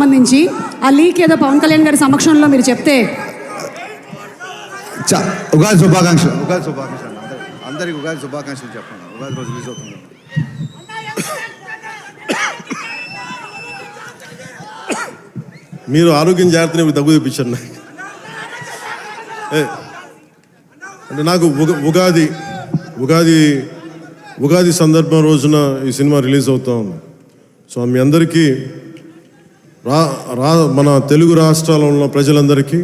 సంబంధించి ఆ లీక్ ఏదో పవన్ కళ్యాణ్ గారి సమక్షంలో మీరు చెప్తే. ఉగాది శుభాకాంక్షలు. అందరికి ఉగాది శుభాకాంక్షలు చెప్పండి. ఉగాది రోజు రిలీజ్ అవుతుంది. మీరు ఆరోగ్యం జాగ్రత్తనే దగ్గు తెప్పించారు నాకు. అంటే నాకు ఉగాది సందర్భం రోజున ఈ సినిమా రిలీజ్ అవుతా ఉంది. సో మీ అందరికీ మన తెలుగు రాష్ట్రాల్లో ఉన్న ప్రజలందరికీ,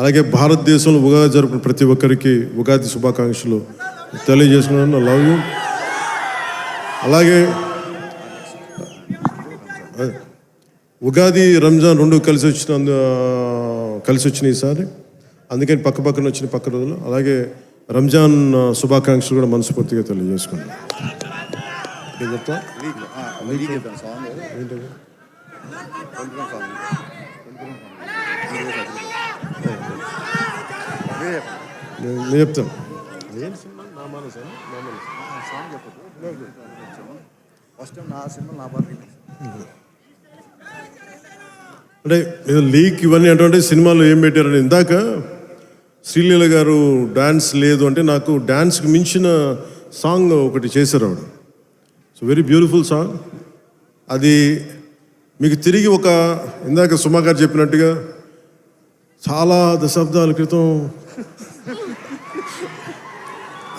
అలాగే భారతదేశంలో ఉగాది జరుపుకున్న ప్రతి ఒక్కరికి ఉగాది శుభాకాంక్షలు తెలియజేసుకున్నాను. Love you. అలాగే ఉగాది రంజాన్ రెండు కలిసి వచ్చినాయి ఈసారి. అందుకని పక్కన వచ్చిన పక్క రోజులు. అలాగే రంజాన్ శుభాకాంక్షలు కూడా మనస్ఫూర్తిగా తెలియజేసుకున్నాను. నేను చెప్తాను. అంటే లీక్ ఇవన్నీ అటువంటి సినిమాలో ఏం పెట్టారని ఇందాక శ్రీలీల గారు డ్యాన్స్ లేదు అంటే నాకు డ్యాన్స్కి మించిన సాంగ్ ఒకటి చేశారు ఆవిడ. So very beautiful song. అది మీకు తిరిగి ఇందాక సుమా గారు చెప్పినట్టుగా చాలా దశాబ్దాల క్రితం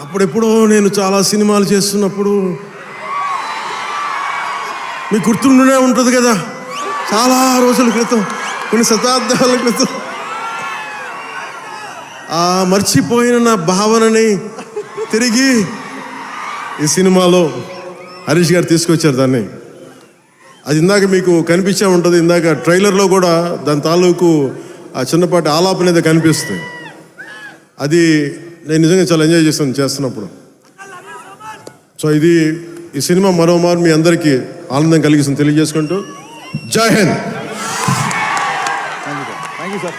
అప్పుడెప్పుడో నేను చాలా సినిమాలు చేస్తున్నప్పుడు మీకు గుర్తుండే ఉంటుంది కదా, చాలా రోజుల క్రితం, కొన్ని శతాబ్దాల క్రితం ఆ మర్చిపోయిన నా భావనని తిరిగి ఈ సినిమాలో హరీష్ గారు తీసుకొచ్చారు దాన్ని. అది ఇందాక మీకు కనిపించే ఉంటుంది. ఇందాక ట్రైలర్లో కూడా దాని తాలూకు ఆ చిన్నపాటి ఆలాపన అనేది కనిపిస్తుంది. అది నేను నిజంగా చాలా ఎంజాయ్ చేస్తున్నప్పుడు. సో ఈ సినిమా మరోమారు మీ అందరికీ ఆనందం కలిగిస్తుంది తెలియజేసుకుంటూ జై హింద్. Thank you sir.